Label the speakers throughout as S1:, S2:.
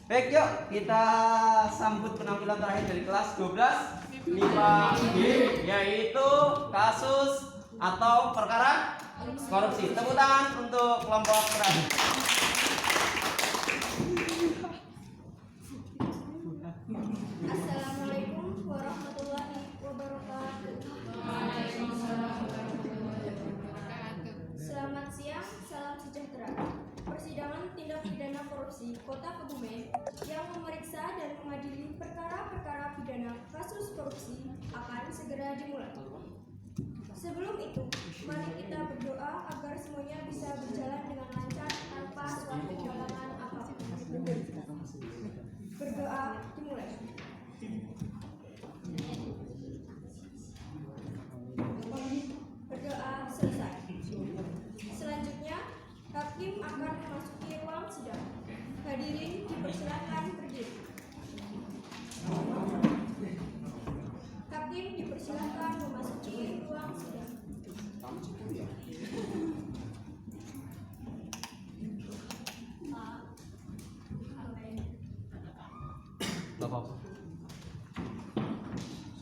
S1: Baik, yuk kita sambut penampilan terakhir dari kelas 12 5G, yaitu kasus atau perkara korupsi. Tepuk tangan untuk kelompok terakhir.
S2: Assalamualaikum warahmatullahi wabarakatuh. Selamat siang, salam sejahtera. Persidangan tindak pidana korupsi Kota Kebumen yang memeriksa dan mengadili perkara-perkara pidana kasus korupsi akan segera dimulai. Sebelum itu, mari kita berdoa agar semuanya bisa berjalan dengan lancar tanpa suatu halangan apapun. Berdoa dimulai. Berdoa selesai. Selanjutnya, hakim akan memasuki ruang sidang. Hadirin dipersilakan berdiri. Hakim dipersilakan memasuki ruang sidang.
S1: Bapak,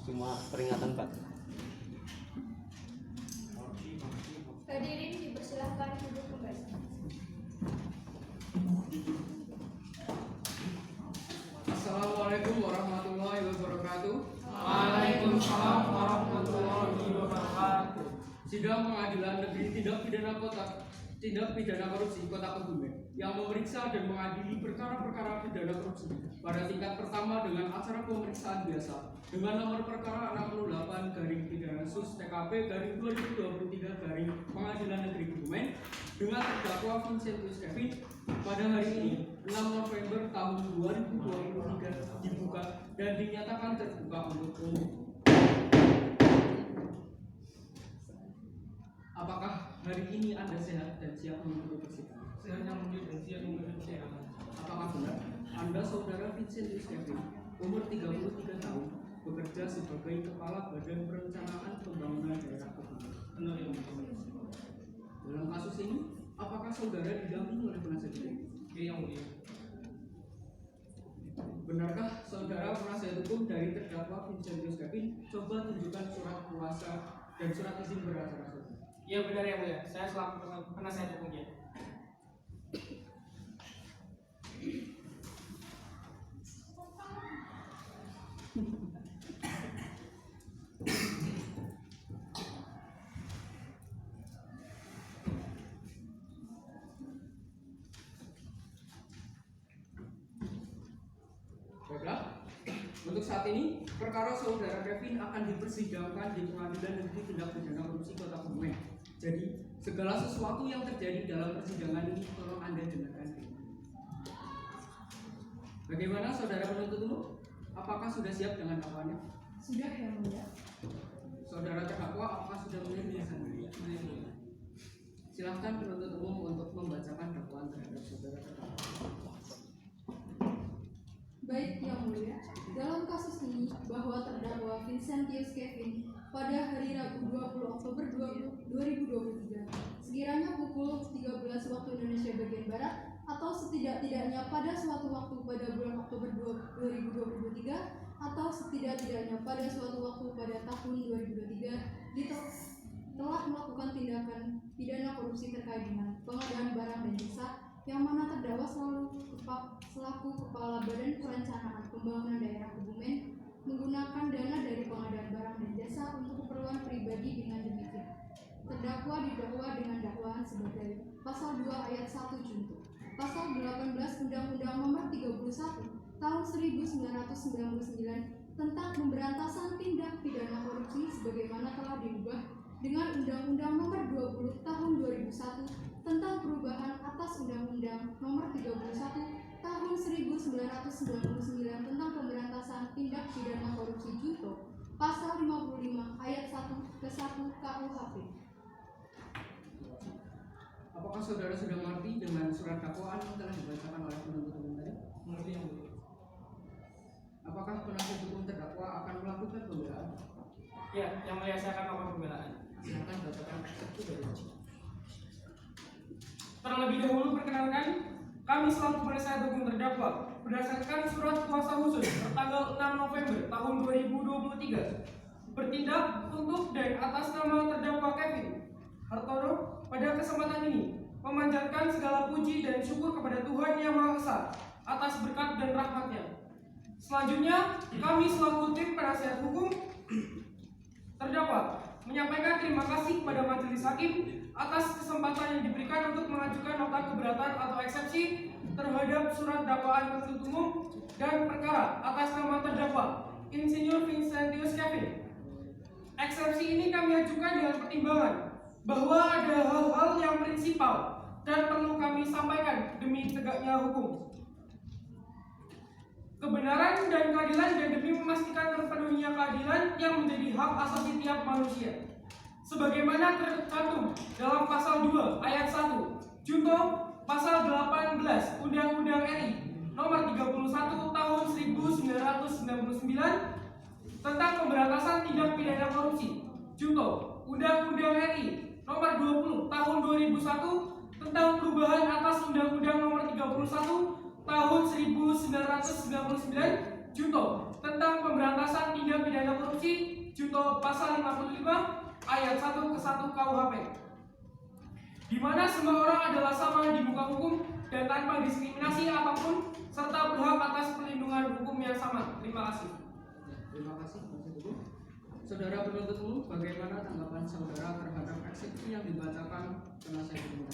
S1: cuma peringatan Pak.
S2: Hadirin dipersilakan duduk kembali.
S3: Assalamualaikum warahmatullahi wabarakatuh.
S4: Waalaikumsalam warahmatullahi wabarakatuh.
S3: Sidang Pengadilan Negeri Tindak Pidana Korupsi Kota Kebumen yang memeriksa dan mengadili perkara-perkara pidana korupsi pada tingkat pertama dengan acara pemeriksaan biasa dengan nomor perkara 68/sus-TKP/2023 Pengadilan Negeri Kebumen dengan terdakwa Vincentius Kevin pada hari ini 6 November tahun 2023 dibuka dan dinyatakan terbuka untuk umum. Apakah hari ini Anda sehat dan siap mengikuti persidangan?
S4: Sehat yang mulia dan siap mengikuti persidangan.
S3: Apakah benar Anda saudara Vincentius Kevin, umur 33 tahun, bekerja sebagai Kepala Badan Perencanaan Pembangunan Daerah Kebumen?
S4: Benar yang mulia.
S3: Dalam kasus ini, apakah saudara didampingi oleh penasihat hukum?
S4: Yang mulia.
S3: Benarkah saudara penasihat hukum dari terdakwa Vincentius Kevin? Coba tunjukkan surat kuasa dan surat izin beracara saudara.
S4: Iya benar yang mulia. Saya selaku penasihat hukumnya.
S3: Baiklah, untuk saat ini perkara saudara Kevin akan dipersidangkan di Pengadilan Negeri Tindak Pidana Korupsi Kota Kebumen. Jadi, segala sesuatu yang terjadi dalam persidangan ini tolong Anda dengarkan. Bagaimana saudara penuntut umum? Apakah sudah siap dengan dakwaannya?
S2: Sudah yang mulia.
S3: Saudara terdakwa apakah sudah mulai sendiri? Silahkan penuntut umum untuk membacakan dakwaan terhadap saudara terdakwa.
S5: Baik yang mulia, dalam kasus ini bahwa terdakwa Vincentius Kevin pada hari Rabu 20 Oktober 2023 sekiranya pukul 13 waktu Indonesia bagian Barat atau setidak-tidaknya pada suatu waktu pada bulan Oktober 2023 atau setidak-tidaknya pada suatu waktu pada tahun 2023 telah melakukan tindakan pidana korupsi terkait dengan pengadaan barang dan jasa yang mana terdakwa selaku Kepala Badan Perencanaan Pembangunan Daerah Kebumen menggunakan dana dari pengadaan barang dan jasa untuk keperluan pribadi. Dengan demikian terdakwa didakwa dengan dakwaan sebagai Pasal 2 Ayat 1 Junto, Pasal 18 Undang-Undang Nomor 31 Tahun 1999 tentang pemberantasan tindak pidana korupsi sebagaimana telah diubah dengan Undang-Undang Nomor 20 Tahun 2001 tentang perubahan atas Undang-Undang Nomor 31 Tahun 1999 tentang pemberantasan tindak pidana korupsi Junto, Pasal 55 Ayat 1 ke 1 KUHP.
S3: Apakah saudara sudah mengerti dengan surat dakwaan yang telah dibacakan oleh penuntut umum tadi?
S4: Mengerti yang mulia.
S3: Apakah penasihat hukum terdakwa akan melakukan pembelaan?
S4: Ya, yang mulia saya akan melakukan pembelaan.
S3: Silakan bacakan satu dari
S4: Terlebih dahulu perkenalkan, kami selaku penasihat hukum terdakwa berdasarkan surat kuasa khusus tertanggal 6 November tahun 2023 bertindak untuk dan atas nama terdakwa Kevin Hartono pada kesempatan ini memanjatkan segala puji dan syukur kepada Tuhan Yang Maha Esa atas berkat dan rahmatnya. Selanjutnya, kami selaku tim penasihat hukum terdakwa menyampaikan terima kasih kepada majelis hakim atas kesempatan yang diberikan untuk mengajukan nota keberatan atau eksepsi terhadap surat dakwaan penuntut umum dan perkara atas nama terdakwa Insinyur Vincentius Kevin. Eksepsi ini kami ajukan dengan pertimbangan bahwa ada hal-hal yang prinsipal dan perlu kami sampaikan demi tegaknya hukum. Kebenaran dan keadilan dan demi memastikan terpenuhinya keadilan yang menjadi hak asasi tiap manusia. Sebagaimana tercantum dalam pasal 2 ayat 1 Junto pasal 18 Undang-Undang RI nomor 31 tahun 1999 tentang pemberantasan tindak pidana korupsi. Junto Undang-Undang RI nomor 20 tahun 2001 tentang perubahan atas Undang-Undang nomor 31 tahun 1999 Junto tentang pemberantasan tindak pidana korupsi. Junto pasal 55 ayat 1 ke 1 KUHP, di mana semua orang adalah sama di muka hukum dan tanpa diskriminasi apapun serta berhak atas perlindungan hukum yang sama. Terima kasih.
S3: Terima kasih penuntut umum. Saudara penuntut umum, bagaimana tanggapan saudara terhadap eksepsi yang dibacakan penasihat hukum?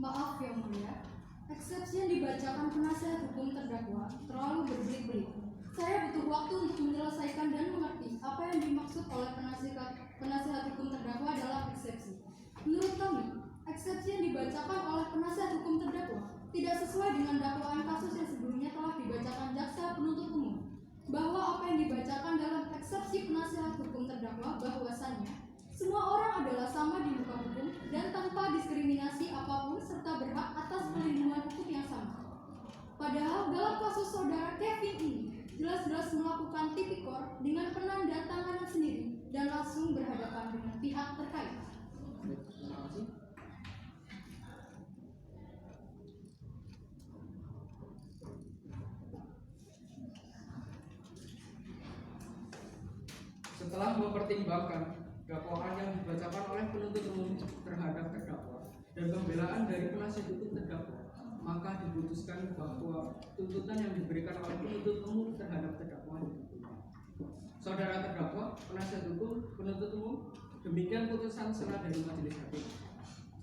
S5: Maaf yang mulia, eksepsi yang dibacakan penasihat hukum terdakwa terlalu berbelit-belit. Saya butuh waktu untuk menyelesaikan dan mengerti apa yang dimaksud oleh penasihat hukum terdakwa dalam eksepsi. Menurut kami, eksepsi yang dibacakan oleh penasihat hukum terdakwa tidak sesuai dengan dakwaan kasus yang sebelumnya telah dibacakan jaksa penuntut umum. Bahwa apa yang dibacakan dalam eksepsi penasihat hukum terdakwa bahwasannya semua orang adalah sama di muka hukum dan tanpa diskriminasi apapun serta berhak atas perlindungan hukum yang sama. Padahal dalam kasus saudara Kevin ini jelas-jelas melakukan tipikor dengan penanda tanganan sendiri dan langsung berhadapan dengan pihak terkait.
S3: Terima kasih. Setelah mempertimbangkan dakwaan yang dibacakan oleh penuntut umum terhadap terdakwa dan pembelaan dari penasihat hukum terdakwa, maka diputuskan bahwa tuntutan yang diberikan oleh penuntut umum terhadap terdakwa diterima. Saudara terdakwa, penasihat hukum, penuntut umum, demikian putusan selah dari majelis hakim.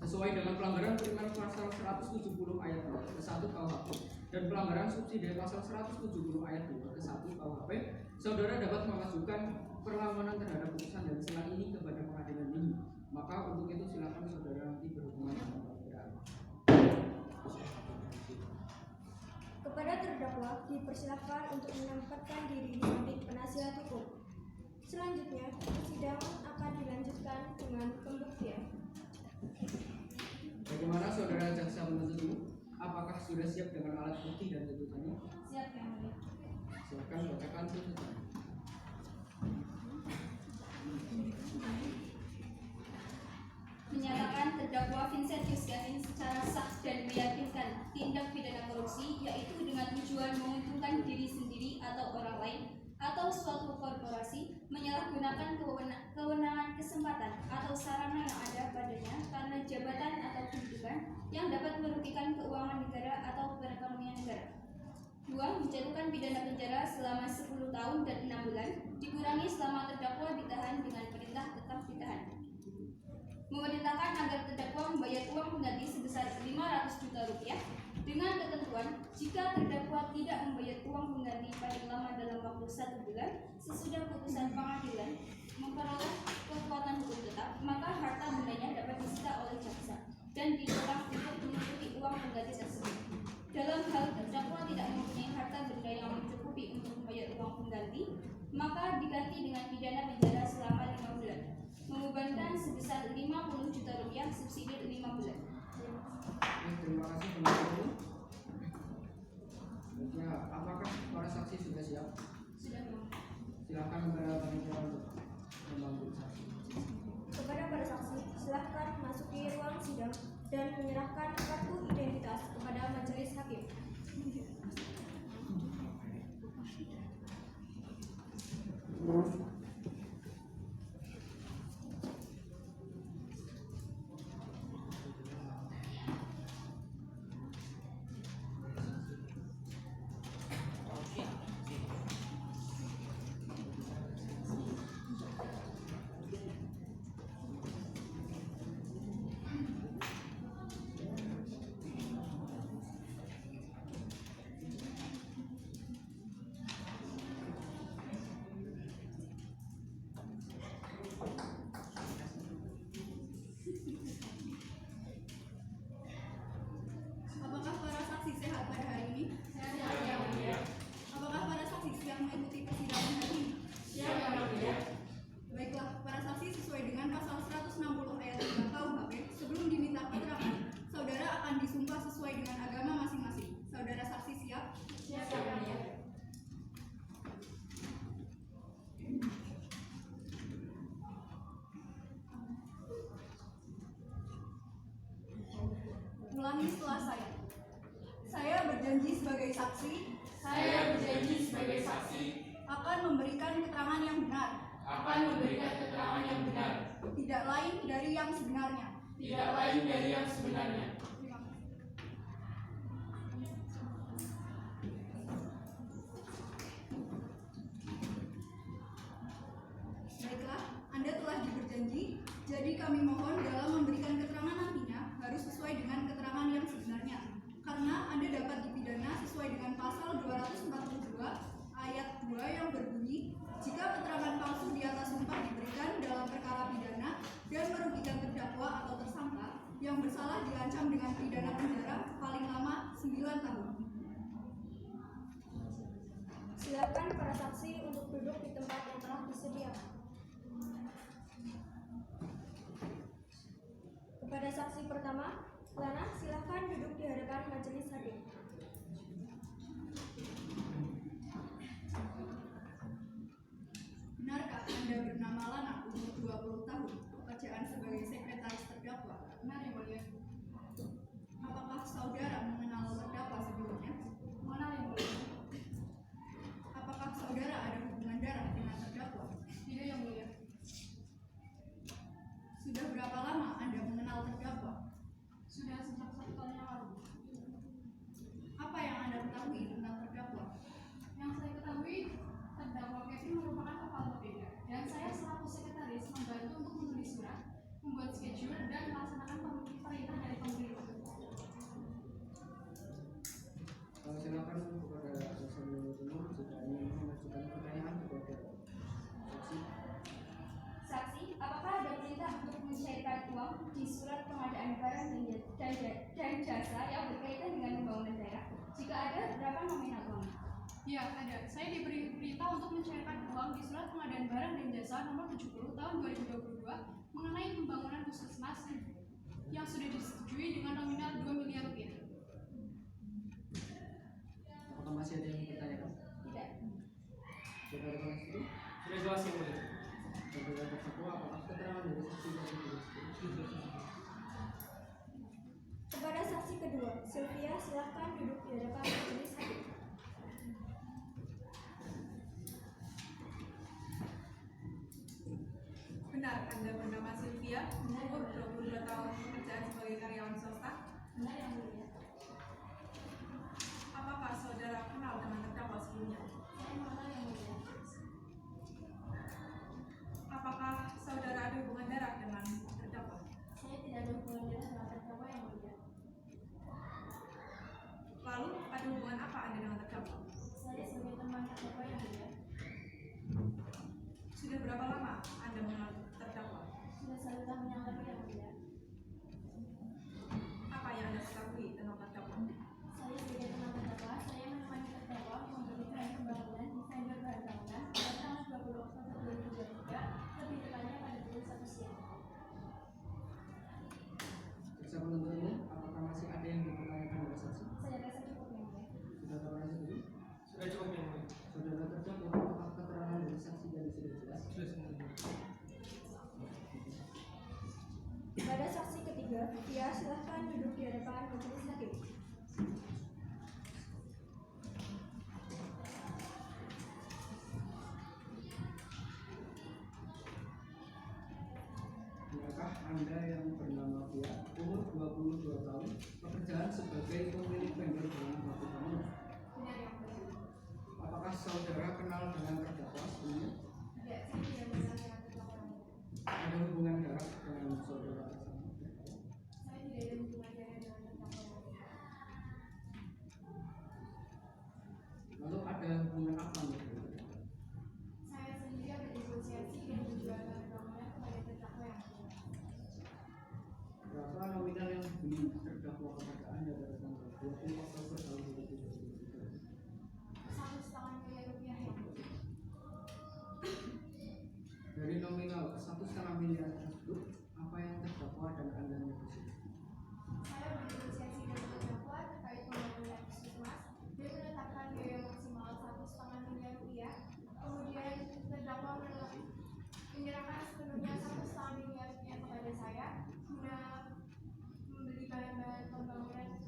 S3: Sesuai dengan pelanggaran primer pasal 170 ayat 2 ke 1 KUHP dan pelanggaran subsidi pasal 170 ayat 2 ke 1 KUHP, saudara dapat mengajukan perlawanan terhadap putusan dan selah ini kepada pengadilan tinggi. Maka untuk itu silakan saudara nanti berhubungan dengan pembelaan.
S2: Kepada terdakwa dipersilakan untuk menempatkan diri di samping penasihat hukum. Selanjutnya, persidangan akan dilanjutkan dengan pembuktian.
S3: Bagaimana saudara jaksa penuntut umum? Apakah sudah siap dengan alat bukti dan tuntutannya?
S5: Siap yang mulia.
S3: Silakan bacakan tuntutan.
S6: Menyatakan terdakwa Vincentius Kevin secara sah dan meyakinkan tindak pidana korupsi yaitu dengan tujuan menguntungkan diri sendiri atau orang lain atau suatu korporasi menyalahgunakan kewenangan, kesempatan atau sarana yang ada padanya karena jabatan atau kedudukan yang dapat merugikan keuangan negara atau perekonomian negara. 2. Menjatuhkan pidana penjara selama 10 tahun dan 6 bulan dikurangi selama terdakwa ditahan dengan perintah tetap ditahan. Memerintahkan agar terdakwa membayar uang pengganti sebesar 500 juta rupiah dengan ketentuan jika terdakwa tidak membayar uang pengganti paling lama dalam waktu 1 bulan sesudah putusan pengadilan memperoleh kekuatan hukum tetap, maka harta bendanya dapat disita oleh jaksa dan dilarang untuk menutupi uang pengganti tersebut. Dalam hal terdakwa tidak mempunyai harta benda yang mencukupi untuk membayar uang pengganti, maka diganti dengan pidana penjara selama 5 bulan, membebankan sebesar 50 juta rupiah subsidi 5 bulan.
S3: Terima kasih penuntut umum. Ya, apakah para saksi sudah siap?
S6: Sudah, Bang.
S3: Silakan kepada panitia untuk membantu saksi.
S2: Kepada para saksi, silakan masuki ruang sidang dan menyerahkan kartu identitas kepada
S7: ulangi setelah saya. Saya berjanji sebagai saksi
S8: Saya berjanji sebagai saksi
S7: akan memberikan keterangan yang benar,
S8: akan memberikan keterangan yang benar,
S7: tidak lain dari yang sebenarnya.
S8: tidak lain dari yang sebenarnya.
S7: Terima kasih. Baiklah, Anda telah berjanji, jadi kami mohon dalam memberikan keterangan nantinya harus sesuai dengan keterangan yang sebenarnya. Karena Anda dapat dipidana sesuai dengan pasal 242 ayat 2 yang berbunyi, jika keterangan palsu di atas sumpah diberikan dalam perkara pidana dan merugikan terdakwa atau tersangka yang bersalah diancam dengan pidana penjara paling lama 9 tahun.
S2: Silakan para saksi untuk duduk di tempat yang telah disediakan. Kepada saksi pertama, Lana, silakan duduk di hadapan majelis hakim.
S7: Benarkah Anda bernama Lana, umur 20 tahun, pekerjaan sebagai sekretaris terdakwa?
S5: Benar yang mulia.
S7: Apakah saudara mengenal terdakwa sebelumnya?
S5: Mengenal yang mulia.
S7: Apakah saudara ada hubungan darah dengan terdakwa?
S5: Tidak yang mulia.
S7: Sudah berapa lama Anda mengenal terdakwa?
S5: Sudah sejak 1 tahun yang lalu.
S7: Apa yang Anda ketahui tentang terdakwa?
S5: Yang saya ketahui, terdakwa Kevin merupakan kepala BPK dan saya selaku sekretaris membantu untuk menulis surat, membuat schedule dan melaksanakan perintah dari pemerintah.
S3: Silakan kepada dosen umum jika ingin mengajukan pertanyaan kepada saksi.
S6: Saksi, apakah ada perintah untuk mencairkan uang di surat pengadaan barang dan jasa yang berkaitan dengan pembangunan daerah? Jika ada, berapa nominal uangnya?
S5: Ya, ada. Saya diberi perintah untuk mencairkan uang di surat pengadaan barang dan jasa nomor 70 tahun 2022 mengenai pembangunan puskesmas yang sudah disetujui dengan nominal 2 miliar rupiah.
S3: Apakah masih ada yang bertanyakan?
S6: Tidak.
S3: Saudara saksi,
S4: Sudah jelas yang mulia.
S3: saudara terdakwa, apakah keterangan dari saksi tadi sudah
S2: Kepada saksi kedua, Sylvia, silakan duduk di hadapan majelis hakim.
S9: Benar, Anda bernama Sylvia, umur 22 tahun, pekerjaan sebagai karyawan swasta.
S6: Benar yang mulia.
S9: Apakah saudara kenal dengan terdakwa sebelumnya?
S6: Saya mengenal yang mulia.
S9: Apakah saudara ada hubungan darah dengan terdakwa?
S6: Saya tidak ada hubungan dengan terdakwa yang mulia.
S9: Lalu, ada hubungan apa Anda dengan terdakwa?
S6: Saya sebagai teman terdakwa yang mulia.
S9: Sudah berapa lama Anda mengenal terdakwa?
S6: Sudah 1 tahun yang lalu yang mulia.
S9: Apa yang Anda ketahui tentang terdakwa?
S6: Saya sebagai teman terdakwa, saya menemani terdakwa membeli bahan pembangunan di vendor bahan bangunan pada tanggal 20 Oktober 2023, lebih tepatnya pada pukul 1 siang.
S3: Jaksa penuntut umum, apakah masih ada yang dipertanyakan oleh saksi?
S6: Saya rasa cukup yang mulia.
S3: Saudara saksi dulu.
S4: Sudah cukup yang mulia.
S3: Saudara terdakwa, apakah keterangan dari saksi tadi sudah jelas?
S4: Sudah semuanya.
S2: Kepada saksi ketiga, Tia, silakan duduk di hadapan majelis hakim.
S3: Benarkah Anda yang bernama Pia, umur 22 tahun, pekerjaan sebagai pemilik vendor bahan baku bangunan?
S5: Benar yang mulia.
S3: Apakah saudara kenal dengan terdakwa sebelumnya?
S5: Tidak, saya tidak mengenal dengan terdakwa yang mulia.
S3: Ada hubungan darah dengan saudara tersebut?
S5: Saya tidak ada hubungan darah dengan terdakwa yang mulia.
S3: Lalu ada hubungan apa menurut saudara?
S5: Saya sendiri bernegosiasi dan menjual bahan bangunan kepada terdakwa yang mulia.
S3: Berapa nominal yang dibeli terdakwa kepada Anda pada tanggal 20 Oktober tahun 2023?
S5: 1,5 miliar rupiah yang mulia.
S3: Dari nominal 1,5 miliar tersebut, apa yang terdakwa dan Anda negosiasi?
S5: Saya bernegosiasi dengan terdakwa terkait pembangunan puskesmas dan menetapkan biaya maksimal 1,5 miliar rupiah. Kemudian terdakwa menyerahkan sepenuhnya 1,5 miliar rupiah kepada saya guna membeli bahan-bahan pembangunan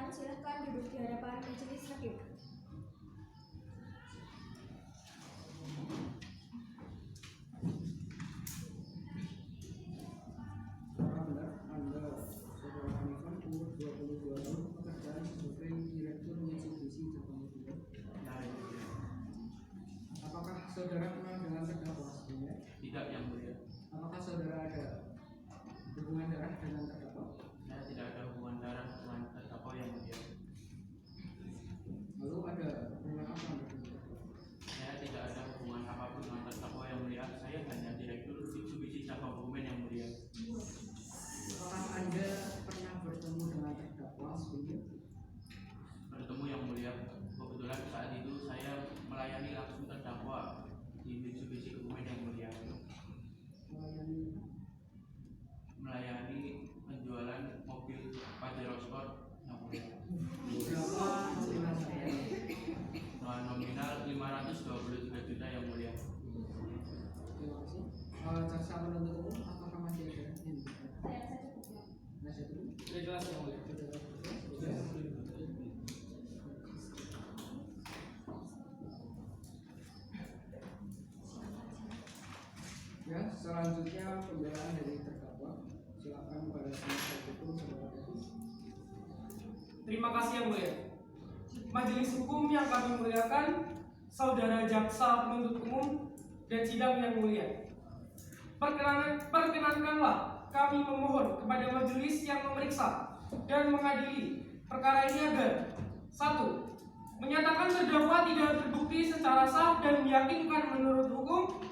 S2: silakan duduk di hadapan majelis hakim.
S3: Apakah benar Anda, Saudara Hanifan, umur 22 tahun, pekerjaan sebagai Direktur Mitsubishi Jepang Motor? Apakah saudara kenal dengan terdakwa sebelumnya?
S8: Tidak, yang mulia.
S3: Apakah saudara ada hubungan darah dengan terdakwa?
S8: Saya tidak ada hubungan darah dengan terdakwa, yang mulia.
S3: Lalu ada hubungan apa dengan terdakwa?
S8: Saya tidak ada hubungan apapun dengan terdakwa, yang mulia. Saya hanya Direktur Mitsubishi Cabang Kebumen, yang mulia.
S3: Apakah Anda pernah bertemu dengan terdakwa sebelumnya?
S8: Bertemu, yang mulia. Kebetulan saat itu saya melayani langsung terdakwa di Mitsubishi Kebumen, yang mulia. Melayani penjualan mobil Pajero Sport, yang mulia.
S3: Berapa nominal saya?
S8: Nominal 523 juta, yang mulia.
S3: Terima kasih. Jaksa penuntut umum, apakah masih ada yang ditanyakan?
S6: Saya rasa cukup.
S3: Masih ada?
S4: Sudah jelas yang mulia.
S3: Ya, selanjutnya pembelaan dari terdakwa. Silakan pada penasihat hukum saudara Devi.
S4: Terima kasih yang mulia. Majelis hukum yang kami muliakan, saudara jaksa penuntut umum dan sidang yang mulia. Perkenankanlah kami memohon kepada majelis yang memeriksa dan mengadili perkara ini agar 1. Menyatakan terdakwa tidak terbukti secara sah dan meyakinkan menurut hukum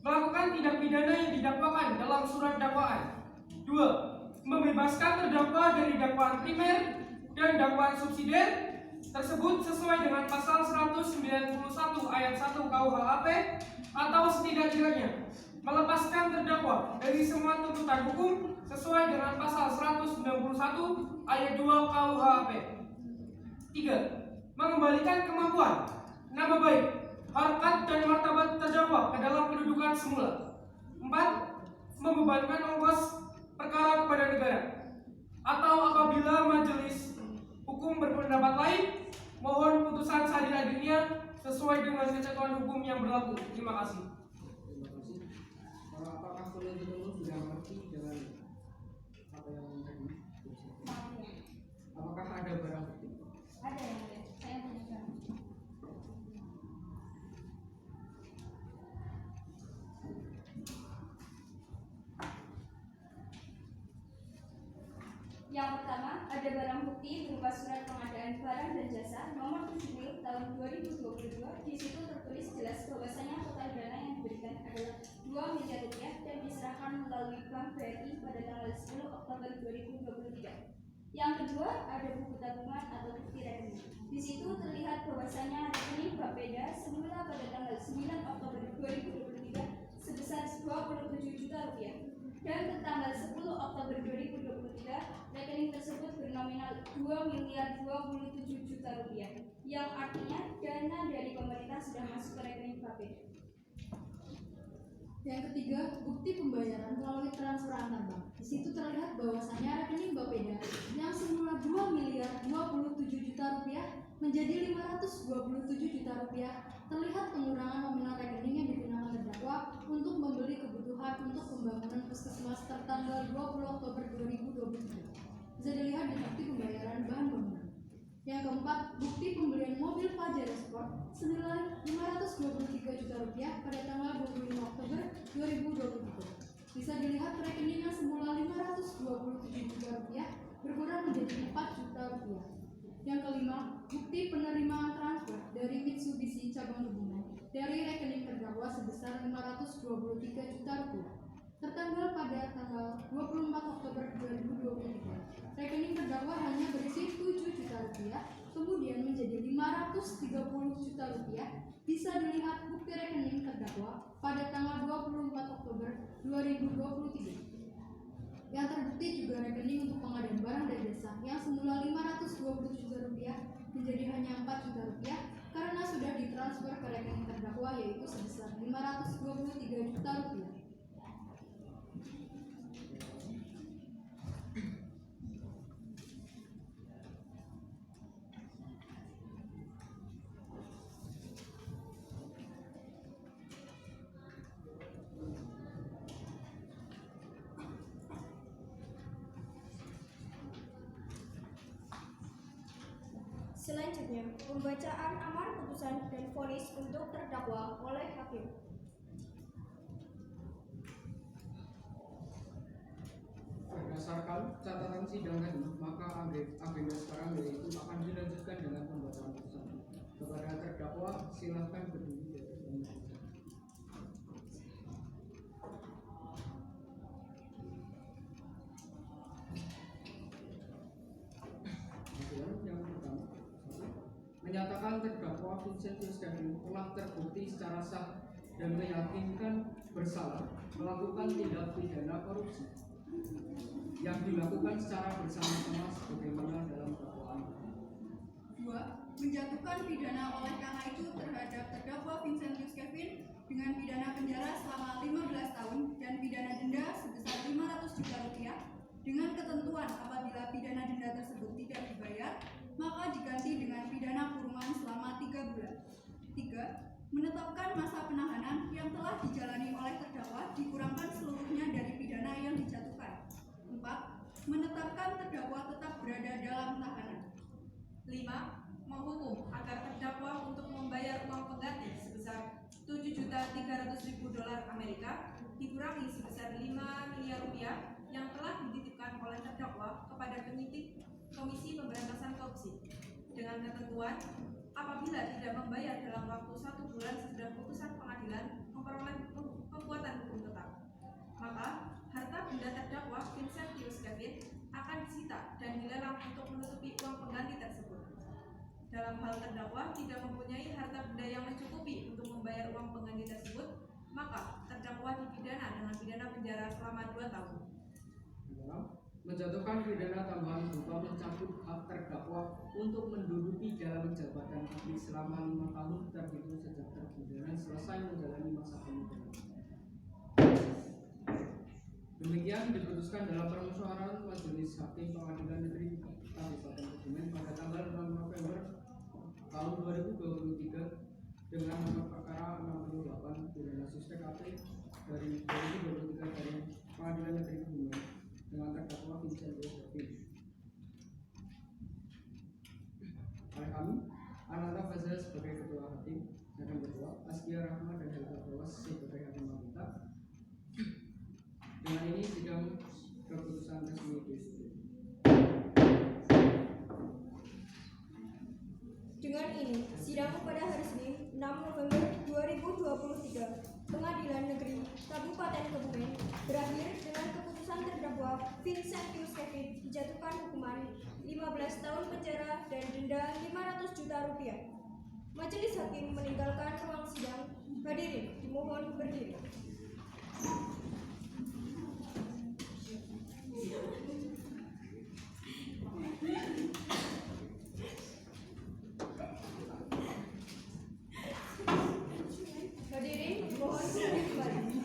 S4: melakukan tindak pidana yang didakwakan dalam surat dakwaan. 2. Membebaskan terdakwa dari dakwaan primer dan dakwaan subsidiar tersebut sesuai dengan pasal 191 ayat 1 KUHP atau setidak-tidaknya melepaskan terdakwa dari semua tuntutan hukum sesuai dengan pasal 191 ayat 2 KUHP. 3. Mengembalikan kemampuan, nama baik, harkat dan martabat terdakwa ke dalam kedudukan semula. 4. Membebankan ongkos perkara kepada negara. Atau apabila majelis hukum berpendapat lain, mohon putusan seadil-adilnya sesuai dengan ketentuan hukum yang berlaku. Terima kasih.
S3: Terima kasih. Apakah penuntut umum sudah mengerti dengan apa yang tadi? Apakah ada barang bukti?
S6: Ada, yang mulia. Saya punya barang. Yang pertama, ada barang bukti berupa surat pengadaan barang dan jasa nomor 70 tahun 2022. Di situ tertulis jelas bahwasanya total dana yang diberikan adalah 2 miliar rupiah dan diserahkan melalui Bank BRI pada tanggal 10 Oktober 2023. Yang kedua, ada buku tabungan atau bukti rekening. Di situ terlihat bahwasanya rekening Bapeda semula pada tanggal 9 Oktober 2023 sebesar 27 juta rupiah. Dan ke tanggal 10 Oktober 2023, rekening tersebut bernominal 2 miliar 27 juta rupiah, yang artinya dana dari pemerintah sudah masuk ke rekening Bapeda.
S5: Yang ketiga, bukti pembayaran melalui transfer antar bank. Di situ terlihat bahwasanya rekening Bapeda yang semula 2 miliar 27 juta rupiah menjadi 527 juta rupiah. Terlihat pengurangan nominal rekening yang digunakan terdakwa untuk membeli kebutuhan untuk pembangunan puskesmas tertanggal 20 Oktober 2023. Bisa dilihat di bukti pembayaran bahan bangunan. Yang keempat, bukti pembelian mobil Pajero Sport senilai 523 juta rupiah pada tanggal 25 Oktober 2023. Bisa dilihat rekening yang semula 527 juta rupiah berkurang menjadi 4 juta rupiah. Yang kelima, bukti penerimaan transfer dari Mitsubishi Cabang Kebumen dari rekening terdakwa sebesar 523 juta rupiah. Tertanggal pada tanggal 24 Oktober 2023. Rekening terdakwa hanya berisi 7 juta rupiah, kemudian menjadi 530 juta rupiah. Bisa dilihat bukti rekening terdakwa pada tanggal 24 Oktober 2023. Yang terbukti juga rekening untuk pengadaan barang dan jasa yang semula 520 juta rupiah menjadi hanya 4 juta rupiah karena sudah ditransfer ke rekening terdakwa yaitu sebesar 523 juta rupiah.
S2: Selanjutnya, pembacaan amar putusan dan vonis untuk terdakwa oleh hakim.
S3: Berdasarkan catatan sidang tadi, maka agenda sekarang yaitu akan dilanjutkan dengan pembacaan putusan. Kepada terdakwa, silahkan berdiri di atas pembacaan. Yang pertama, menyatakan terdakwa Vincentius Kevin telah terbukti secara sah dan meyakinkan bersalah melakukan tindak pidana korupsi yang dilakukan secara bersama-sama sebagaimana dalam dakwaan.
S7: 2. Menjatuhkan pidana oleh karena itu terhadap terdakwa Vincentius Kevin dengan pidana penjara selama 15 tahun dan pidana denda sebesar 500 juta rupiah dengan ketentuan apabila pidana denda tersebut tidak dibayar maka diganti dengan pidana kurungan selama 3 bulan. 3. Menetapkan masa penahanan yang telah dijalani oleh terdakwa dikurangkan seluruhnya dari pidana yang dijatuhkan. 4. Menetapkan terdakwa tetap berada dalam tahanan.
S9: 5. Menghukum agar terdakwa untuk membayar uang pengganti sebesar $7.300.000 Amerika dikurangi sebesar 5 miliar rupiah yang telah dititipkan oleh terdakwa kepada penyidik Komisi Pemberantasan Korupsi dengan ketentuan apabila tidak membayar dalam waktu 1 bulan sesudah putusan pengadilan memperoleh kekuatan hukum tetap, maka harta benda terdakwa Vincentius Kevin akan disita dan dilelang untuk menutupi uang pengganti tersebut. Dalam hal terdakwa tidak mempunyai harta benda yang mencukupi untuk membayar uang pengganti tersebut, maka terdakwa dipidana dengan pidana penjara selama 2 tahun.
S3: Menjatuhkan pidana tambahan berupa mencabut hak terdakwa untuk menduduki dalam jabatan publik selama 5 tahun terhitung sejak terpidana selesai menjalani masa pidana. Demikian diputuskan dalam permusyawaratan Majelis Hakim Pengadilan Negeri Kabupaten Kebumen pada tanggal 6 November tahun 2023 dengan nomor perkara 68 pidana sus TKP dari 2023 dari Pengadilan Negeri Kebumen dengan terdakwa Vincentius Kevin. Oleh kami, Ananta Fazal sebagai Ketua Hakim, Hakim Ketua, Askia Rahma dan Helga Bawas sebagai Hakim Wanita. Dengan ini sidang keputusan resmi ditutup.
S2: Dengan ini, sidang pada hari Senin 6 November 2023 Pengadilan Negeri Kabupaten Kebumen berakhir dengan keputusan terdakwa Vincentius Kevin dijatuhkan hukuman 15 tahun penjara dan denda 500 juta rupiah. Majelis Hakim meninggalkan ruang sidang. Hadirin dimohon berdiri. Hadirin dimohon berdiri kembali.